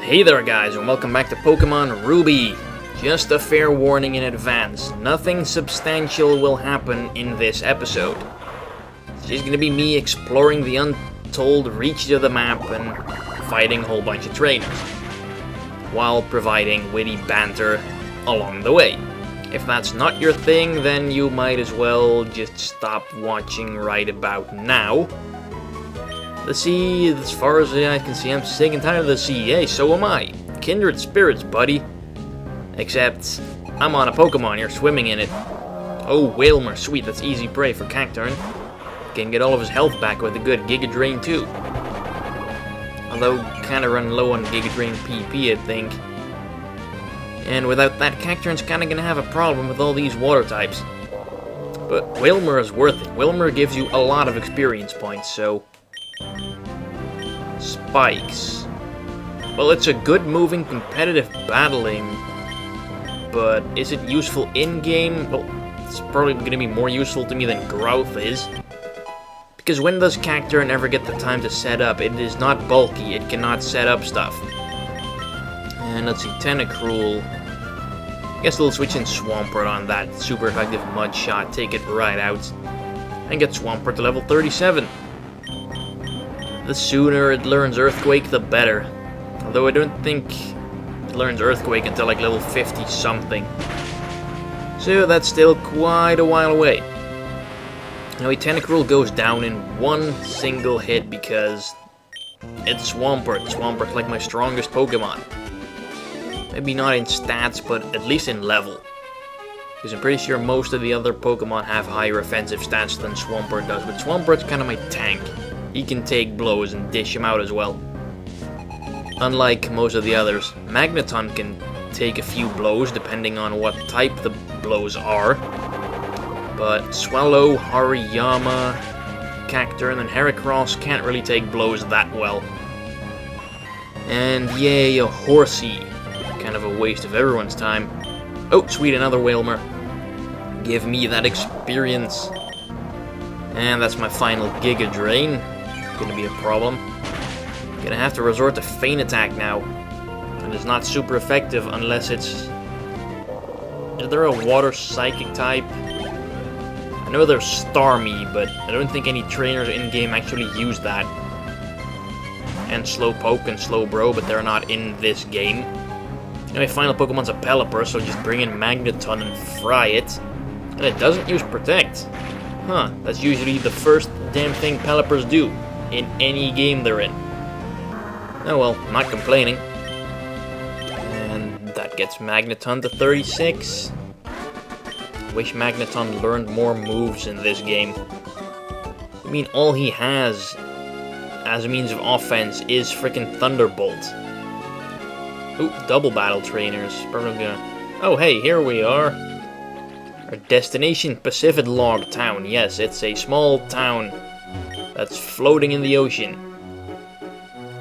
Hey there guys, and welcome back to Pokemon Ruby. Just a fair warning in advance, nothing substantial will happen in this episode. It's just gonna be me exploring the untold reaches of the map and fighting a whole bunch of trainers, while providing witty banter along the way. If that's not your thing, then you might as well just stop watching right about now. The sea, as far as I can see, I'm sick and tired of the sea. Hey, so am I. Kindred spirits, buddy. Except, I'm on a Pokemon, you're swimming in it. Oh, Wailmer, sweet, that's easy prey for Cacturn. Can get all of his health back with a good Giga Drain too. Although, kinda run low on Giga Drain PP, I think. And without that, Cacturn's kinda gonna have a problem with all these water types. But Wailmer is worth it. Wailmer gives you a lot of experience points, so... Spikes. Well, it's a good moving competitive battling, but is it useful in-game? Well, it's probably going to be more useful to me than Growth is. Because when does Cacturn ever get the time to set up? It is not bulky, it cannot set up stuff. And let's see, Tentacruel. I guess we'll switch in Swampert on that super effective Mud Shot, take it right out. And get Swampert to level 37. The sooner it learns Earthquake, the better. Although I don't think it learns Earthquake until like level 50 something. So that's still quite a while away. Anyway, Tentacruel goes down in one single hit because it's Swampert. Swampert's like my strongest Pokemon. Maybe not in stats, but at least in level. Because I'm pretty sure most of the other Pokemon have higher offensive stats than Swampert does. But Swampert's kind of my tank. He can take blows and dish him out as well. Unlike most of the others, Magneton can take a few blows depending on what type the blows are. But Swallow, Hariyama, Cacturn, and Heracross can't really take blows that well. And yay, a Horsey. Kind of a waste of everyone's time. Oh, sweet, another Wailmer. Give me that experience. And that's my final Giga Drain. Gonna be a problem. Gonna have to resort to Feint Attack now. And it's not super effective unless it's... Is there a Water Psychic type? I know there's Starmie, but I don't think any trainers in-game actually use that. And Slowpoke and Slowbro, but they're not in this game. Anyway, final Pokemon's a Pelipper, so just bring in Magneton and fry it. And it doesn't use Protect. Huh, that's usually the first damn thing Pelipers do in any game they're in. Oh well, I'm not complaining. And that gets Magneton to 36. Wish Magneton learned more moves in this game. I mean, all he has as a means of offense is frickin' Thunderbolt. Ooh, double battle trainers. Probably gonna... Oh hey, here we are. Our destination, Pacifidlog town. Yes, it's a small town that's floating in the ocean.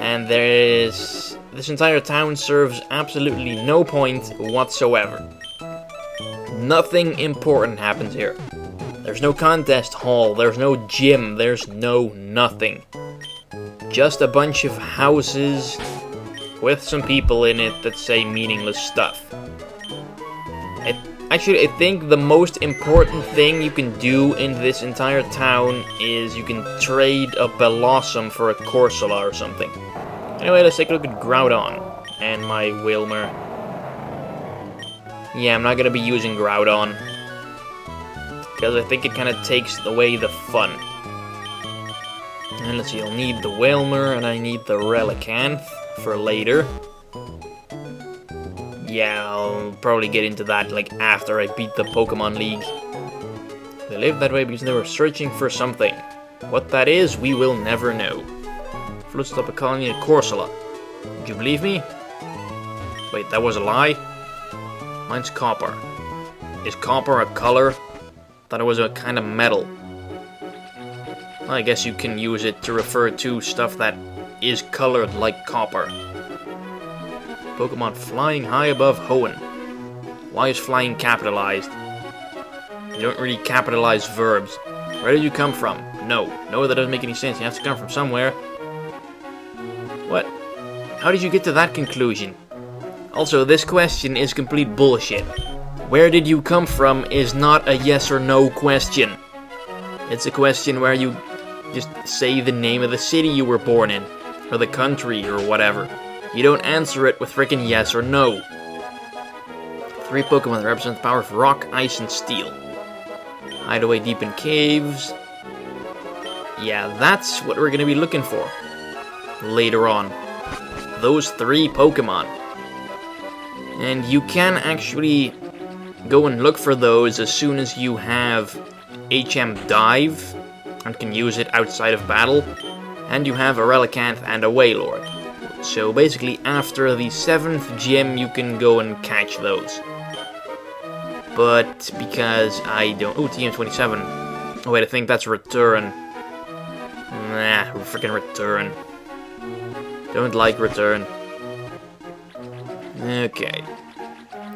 And this entire town serves absolutely no point whatsoever. Nothing important happens here. There's no contest hall, there's no gym, there's no nothing. Just a bunch of houses with some people in it that say meaningless stuff. Actually, I think the most important thing you can do in this entire town is you can trade a Bellossom for a Corsola or something. Anyway, let's take a look at Groudon and my Wailmer. Yeah, I'm not going to be using Groudon because I think it kind of takes away the fun. And let's see, I'll need the Wailmer and I need the Relicanth for later. Yeah, I'll probably get into that like after I beat the Pokemon League. They lived that way because they were searching for something. What that is, we will never know. Floated up a colony at Corsola. Would you believe me? Wait, that was a lie? Mine's copper. Is copper a color? Thought it was a kind of metal. Well, I guess you can use it to refer to stuff that is colored like copper. Pokemon flying high above Hoenn. Why is flying capitalized? You don't really capitalize verbs. Where did you come from? No, that doesn't make any sense. You have to come from somewhere. What? How did you get to that conclusion? Also, this question is complete bullshit. Where did you come from is not a yes or no question. It's a question where you just say the name of the city you were born in, or the country, or whatever. You don't answer it with frickin' yes or no. 3 Pokemon that represent the power of rock, ice, and steel. Hide away deep in caves. Yeah, that's what we're gonna be looking for later on. Those 3 Pokemon. And you can actually go and look for those as soon as you have HM Dive and can use it outside of battle, and you have a Relicanth and a Wailord. So basically after the 7th gym you can go and catch those. But because I don't... Oh, TM27. Oh wait, I think that's Return. Nah, freaking Return. Don't like Return. Okay.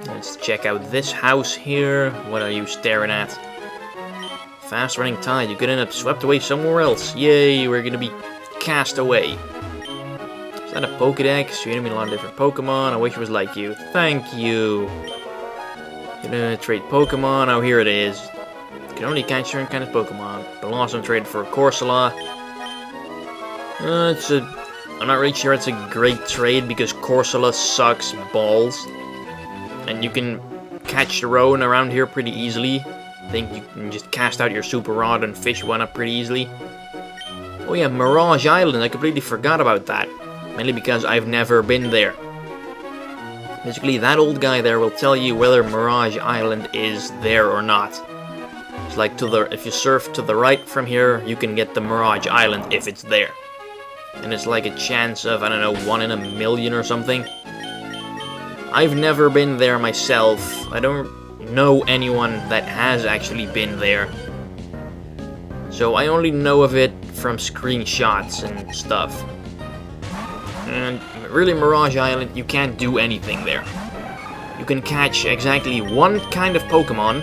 Let's check out this house here. What are you staring at? Fast running tide. You could end up swept away somewhere else. Yay, we're gonna be cast away. Is that a Pokedex? You're gonna meet a lot of different Pokemon. I wish it was like you. Thank you. Gonna trade Pokemon. Oh, here it is. You can only catch certain kind of Pokemon. Blossom trade for Corsola. I'm not really sure it's a great trade because Corsola sucks balls. And you can catch your own around here pretty easily. I think you can just cast out your Super Rod and fish one up pretty easily. Oh yeah, Mirage Island. I completely forgot about that. Mainly because I've never been there. Basically, that old guy there will tell you whether Mirage Island is there or not. It's like if you surf to the right from here, you can get the Mirage Island if it's there. And it's like a chance of, I don't know, 1 in a million or something. I've never been there myself. I don't know anyone that has actually been there. So I only know of it from screenshots and stuff. And really, Mirage Island, you can't do anything there. You can catch exactly 1 kind of Pokemon.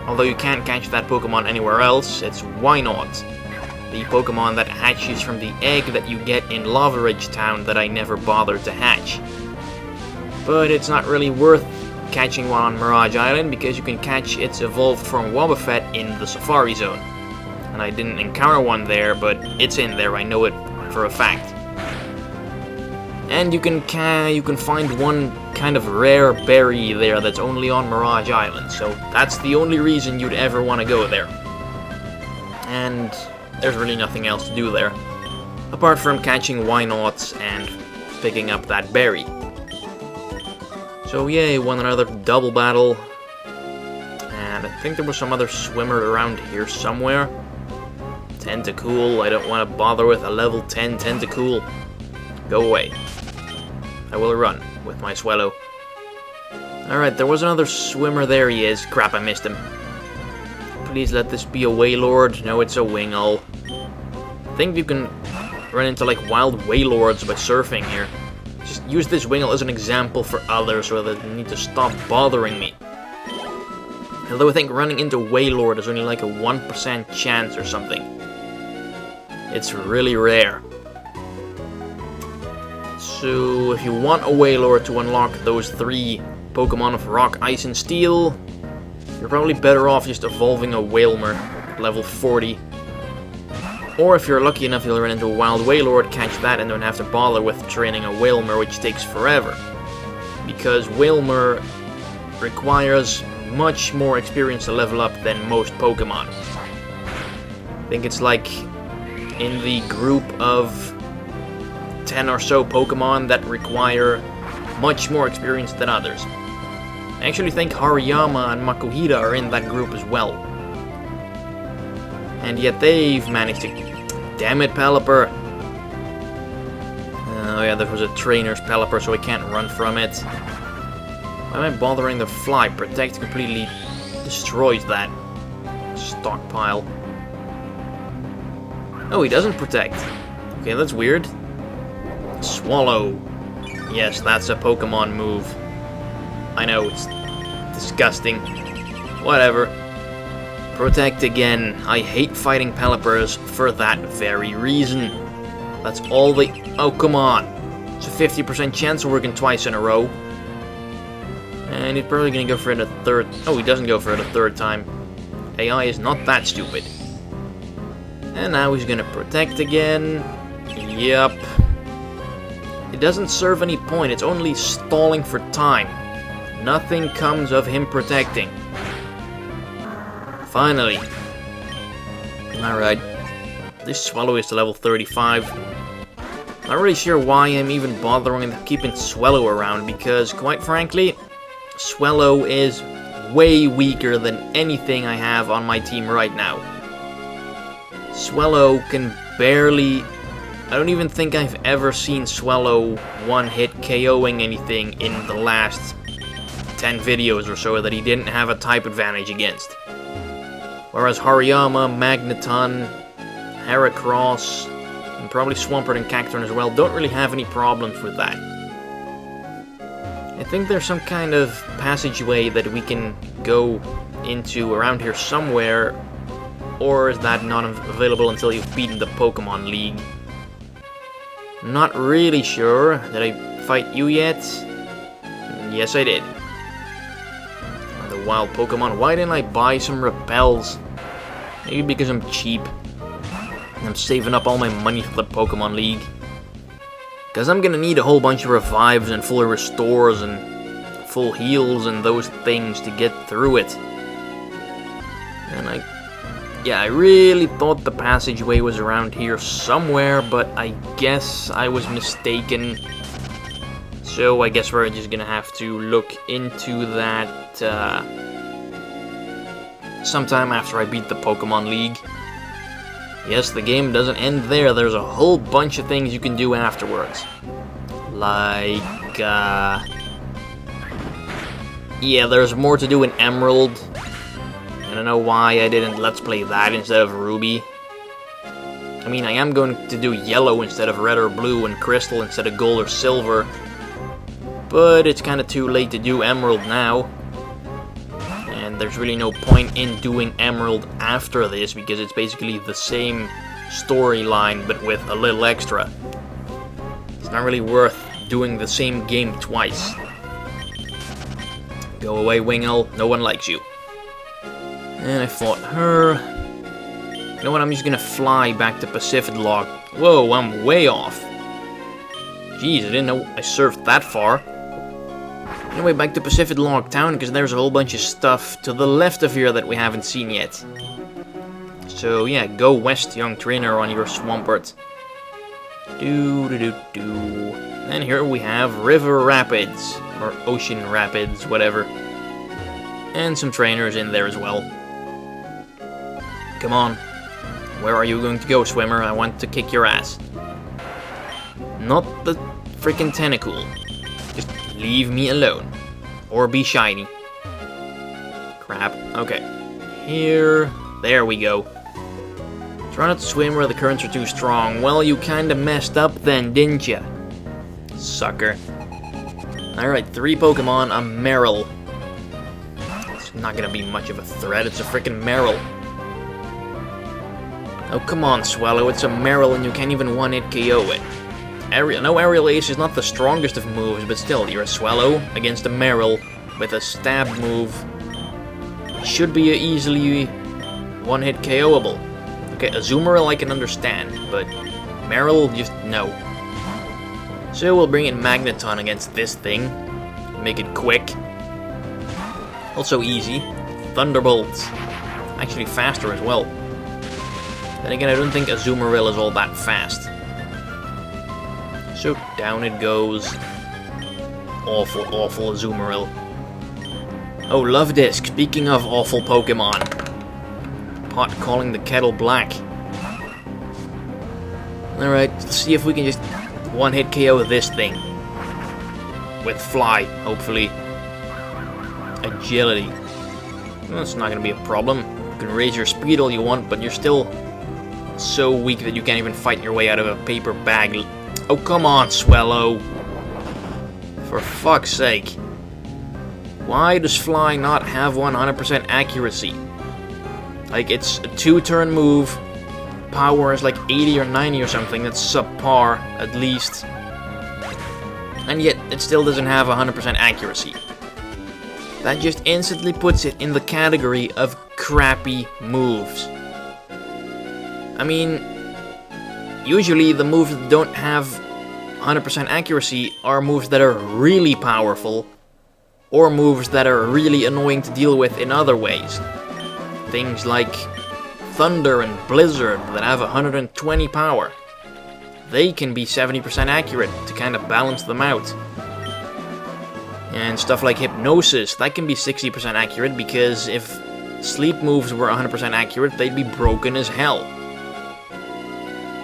Although you can't catch that Pokemon anywhere else, it's Wynaut. The Pokemon that hatches from the egg that you get in Lava Ridge Town that I never bothered to hatch. But it's not really worth catching one on Mirage Island because you can catch its evolved form Wobbuffet in the Safari Zone. And I didn't encounter one there, but it's in there, I know it for a fact. And you can find 1 kind of rare berry there that's only on Mirage Island, so that's the only reason you'd ever want to go there. And there's really nothing else to do there, apart from catching Wynauts and picking up that berry. So yay, won another double battle. And I think there was some other swimmer around here somewhere. Tentacool, I don't want to bother with a level 10 Tentacool. Go away. I will run with my Swellow. Alright, there was another swimmer. There he is. Crap, I missed him. Please let this be a Wailord. No, it's a Wingull. I think you can run into like wild Wailords by surfing here. Just use this Wingull as an example for others so that they need to stop bothering me. Although I think running into Wailord is only like a 1% chance or something. It's really rare. So, if you want a Wailord to unlock those 3 Pokemon of Rock, Ice, and Steel, you're probably better off just evolving a Wailmer at level 40. Or if you're lucky enough, you'll run into a Wild Wailord, catch that, and don't have to bother with training a Wailmer, which takes forever. Because Wailmer requires much more experience to level up than most Pokemon. I think it's like in the group of 10 or so Pokemon that require much more experience than others. I actually think Hariyama and Makuhita are in that group as well. And yet they've managed to... Damn it, Pelipper! Oh yeah, there was a trainer's Pelipper, so I can't run from it. Why am I bothering the fly? Protect completely destroys that stockpile. Oh, he doesn't protect. Okay, that's weird. Swallow. Yes, that's a Pokemon move. I know, it's disgusting. Whatever. Protect again. I hate fighting Pelipers for that very reason. That's all they... Oh, come on. It's a 50% chance of working twice in a row. And he's probably gonna go for it a third. Oh, he doesn't go for it a third time. AI is not that stupid. And now he's gonna protect again. Yep. It doesn't serve any point, it's only stalling for time. Nothing comes of him protecting. Finally. Alright. This Swallow is to level 35. Not really sure why I'm even bothering keeping Swallow around, because quite frankly, Swallow is way weaker than anything I have on my team right now. Swallow can barely... I don't even think I've ever seen Swallow one-hit KOing anything in the last 10 videos or so that he didn't have a type advantage against. Whereas Hariyama, Magneton, Heracross, and probably Swampert and Cacturne as well don't really have any problems with that. I think there's some kind of passageway that we can go into around here somewhere, or is that not available until you've beaten the Pokemon League? Not really sure. Did I fight you yet? Yes, I did. The wild Pokemon. Why didn't I buy some repels? Maybe because I'm cheap. And I'm saving up all my money for the Pokemon League. Because I'm gonna need a whole bunch of revives and full restores and full heals and those things to get through it. And I really thought the passageway was around here somewhere, but I guess I was mistaken. So I guess we're just gonna have to look into that sometime after I beat the Pokemon League. Yes, the game doesn't end there. There's a whole bunch of things you can do afterwards. Like, yeah, there's more to do in Emerald. I don't know why I didn't Let's Play that instead of Ruby. I mean, I am going to do Yellow instead of Red or Blue, and Crystal instead of Gold or Silver. But it's kind of too late to do Emerald now. And there's really no point in doing Emerald after this, because it's basically the same storyline, but with a little extra. It's not really worth doing the same game twice. Go away, Wingull. No one likes you. And I fought her. You know what, I'm just gonna fly back to Pacifidlog. Whoa, I'm way off. Jeez, I didn't know I surfed that far. Anyway, back to Pacifidlog town, because there's a whole bunch of stuff to the left of here that we haven't seen yet. So yeah, go west, young trainer, on your Swampert. And here we have River Rapids, or Ocean Rapids, whatever. And some trainers in there as well. Come on. Where are you going to go, swimmer? I want to kick your ass. Not the freaking tentacle. Just leave me alone. Or be shiny. Crap. Okay. Here. There we go. Try not to swim where the currents are too strong. Well, you kinda messed up then, didn't ya? Sucker. Alright, 3 Pokemon, a Meryl. It's not gonna be much of a threat, it's a freaking Meryl. Oh, come on, Swallow, it's a Meryl and you can't even one-hit KO it. No, Aerial Ace is not the strongest of moves, but still, you're a Swallow against a Meryl with a stab move. Should be easily one-hit KOable. Okay, Azumarill I can understand, but Meryl, just no. So we'll bring in Magneton against this thing. Make it quick. Also easy. Thunderbolts. Actually faster as well. Then again, I don't think Azumarill is all that fast. So down it goes. Awful, awful Azumarill. Oh, Love Disc. Speaking of awful Pokemon. Pot calling the kettle black. Alright, let's see if we can just one-hit KO this thing. With Fly, hopefully. Agility. Well, that's not going to be a problem. You can raise your speed all you want, but you're still so weak that you can't even fight your way out of a paper bag. Oh, come on, Swallow. For fuck's sake. Why does Fly not have 100% accuracy? Like, it's a 2-turn move. Power is like 80 or 90 or something. That's subpar, at least. and yet it still doesn't have 100% accuracy. That just instantly puts it in the category of crappy moves. I mean, usually the moves that don't have 100% accuracy are moves that are really powerful, or moves that are really annoying to deal with in other ways. Things like Thunder and Blizzard that have 120 power. They can be 70% accurate to kind of balance them out. And stuff like Hypnosis, that can be 60% accurate because if sleep moves were 100% accurate, they'd be broken as hell.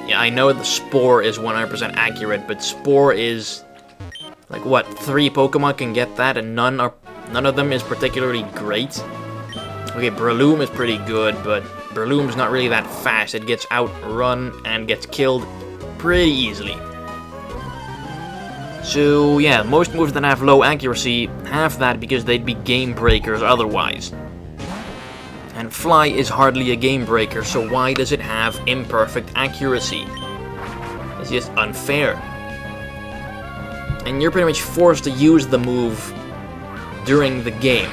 Yeah, I know the Spore is 100% accurate, but Spore is like what, 3 Pokemon can get that and none of them is particularly great. Okay, Breloom is pretty good, but Breloom's not really that fast. It gets outrun and gets killed pretty easily. So yeah, most moves that have low accuracy have that because they'd be game breakers otherwise. And Fly is hardly a game breaker, so why does it have imperfect accuracy? It's just unfair. And you're pretty much forced to use the move during the game.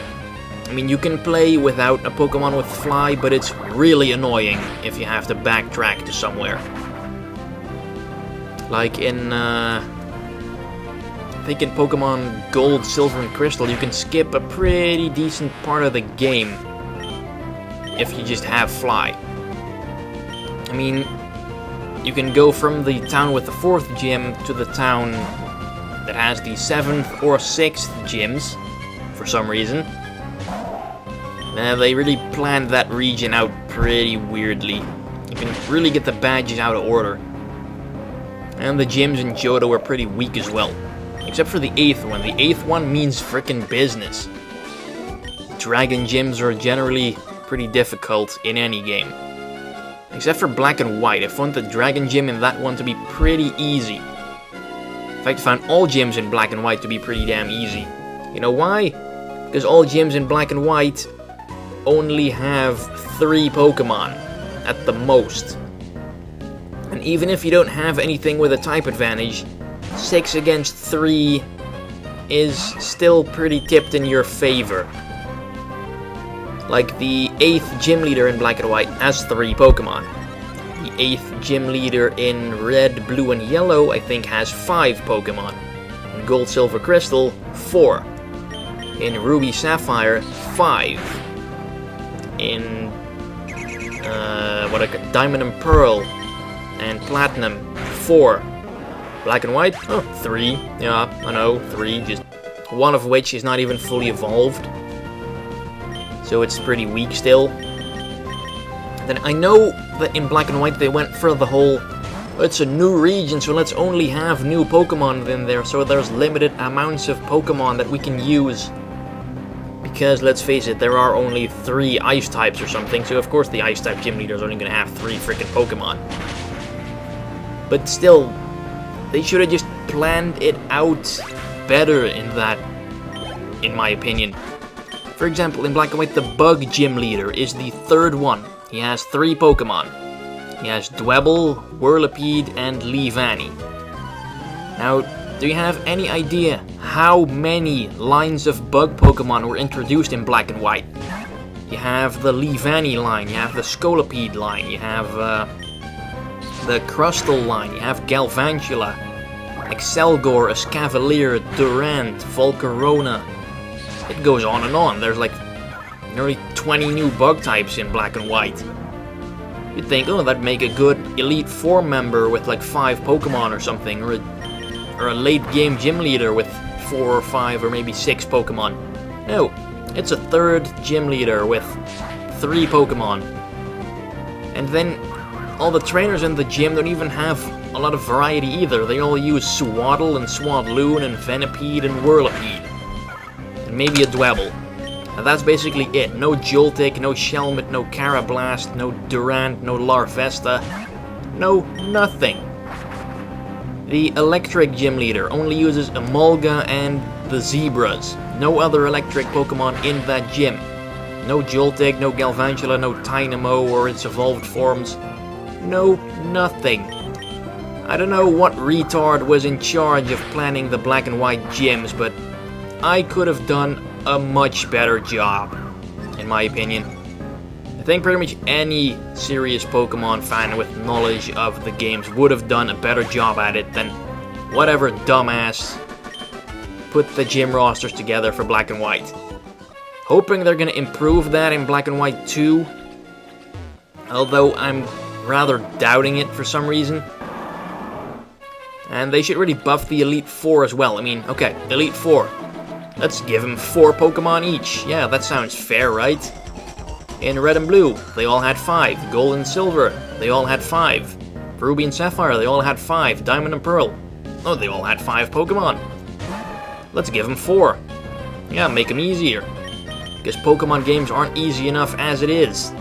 I mean, you can play without a Pokemon with Fly, but it's really annoying if you have to backtrack to somewhere. Like in, I think in Pokemon Gold, Silver, and Crystal, you can skip a pretty decent part of the game if you just have Fly. I mean, you can go from the town with the 4th gym to the town that has the 7th or 6th gyms, for some reason. They really planned that region out pretty weirdly. You can really get the badges out of order. And the gyms in Johto were pretty weak as well. Except for the 8th one. The 8th one means frickin' business. Dragon gyms are generally pretty difficult in any game. Except for Black and White. I found the Dragon gym in that one to be pretty easy. In fact, I found all gyms in Black and White to be pretty damn easy. You know why? Because all gyms in Black and White only have 3 Pokemon at the most. And even if you don't have anything with a type advantage, 6 against 3 is still pretty tipped in your favor. Like the 8th gym leader in Black and White has 3 Pokemon. The 8th gym leader in Red, Blue, and Yellow I think has 5 Pokemon. In Gold, Silver, Crystal, 4. In Ruby, Sapphire, 5. In Diamond and Pearl and Platinum, 4. Black and White, 3. Yeah, I know, 3. Just one of which is not even fully evolved, so it's pretty weak still. Then I know that in Black and White they went for the whole, it's a new region, so let's only have new Pokemon in there, so there's limited amounts of Pokemon that we can use. Because, let's face it, there are only 3 Ice types or something, so of course the Ice type gym leader is only going to have 3 freaking Pokemon. But still, they should have just planned it out better in that, in my opinion. For example, in Black and White, the Bug gym leader is the 3rd one. He has 3 Pokemon. He has Dwebble, Whirlipede, and Leavanny. Now, do you have any idea how many lines of bug Pokemon were introduced in Black and White? You have the Leavanny line, you have the Scolipede line, you have the Crustle line, you have Galvantula, Excelgor, Escavalier, Durant, Volcarona. It goes on and on. There's like nearly 20 new bug types in Black and White. You'd think, oh, that'd make a good Elite Four member with like 5 Pokemon or something, or a late game gym leader with 4 or 5 or maybe 6 Pokemon. No, it's a 3rd gym leader with 3 Pokemon. And then all the trainers in the gym don't even have a lot of variety either. They all use Swaddle and Swadloon and Venipede and Whirlipede. And maybe a Dwebble. And that's basically it. No Joltik, no Shelmet, no Carablast, no Durant, no Larvesta. No nothing. The Electric Gym Leader only uses Emolga and the Zebras. No other electric Pokemon in that gym. No Joltik, no Galvantula, no Tynamo or its evolved forms. No nothing. I don't know what retard was in charge of planning the black and white gyms, but I could have done a much better job, in my opinion. I think pretty much any serious Pokemon fan with knowledge of the games would have done a better job at it than whatever dumbass put the gym rosters together for black and white. Hoping they're gonna improve that in black and white too, although I'm rather doubting it for some reason. And they should really buff the Elite Four as well. I mean, okay, Elite Four. Let's give them 4 Pokemon each. Yeah, that sounds fair, right? In Red and Blue, they all had 5. Gold and Silver, they all had 5. Ruby and Sapphire, they all had 5. Diamond and Pearl, oh, they all had 5 Pokemon. Let's give them 4. Yeah, make them easier. Because Pokemon games aren't easy enough as it is.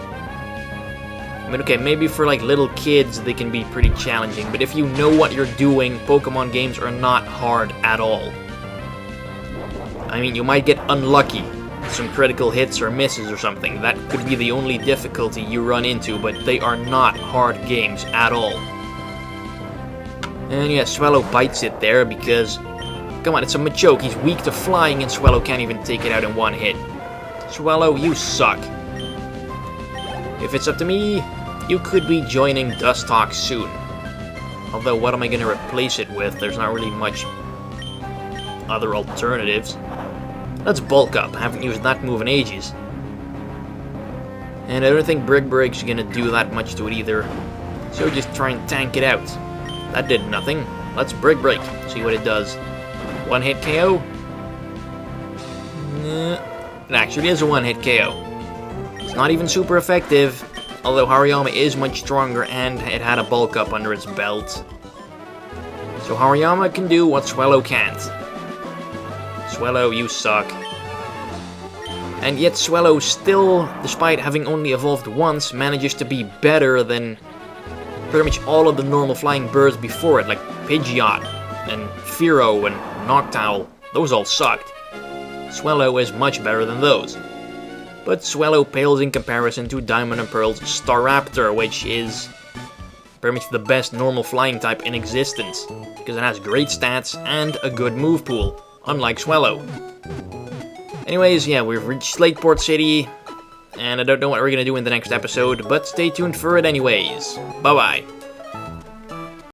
I mean, okay, maybe for like little kids they can be pretty challenging, but if you know what you're doing, Pokemon games are not hard at all. I mean, you might get unlucky, some critical hits or misses or something. That could be the only difficulty you run into, but they are not hard games at all. And yeah, Swallow bites it there because, come on, it's a Machoke. He's weak to flying and Swallow can't even take it out in one hit. Swallow, you suck. If it's up to me, you could be joining Dustox soon. Although, what am I going to replace it with? There's not really much other alternatives. Let's bulk up. I haven't used that move in ages. And I don't think Brick Break's going to do that much to it either. So just try and tank it out. That did nothing. Let's Brick Break. See what it does. One hit KO? It actually is a one hit KO. It's not even super effective. Although Hariyama is much stronger and it had a bulk up under its belt. So Hariyama can do what Swallow can't. Swallow, you suck. And yet Swallow still, despite having only evolved once, manages to be better than pretty much all of the normal flying birds before it, like Pidgeot and Fearow and Noctowl. Those all sucked. Swallow is much better than those. But Swallow pales in comparison to Diamond and Pearl's Staraptor, which is pretty much the best normal flying type in existence, because it has great stats and a good move pool, unlike Swallow. Anyways, yeah, we've reached Slateport City, and I don't know what we're gonna do in the next episode, but stay tuned for it anyways. Bye-bye.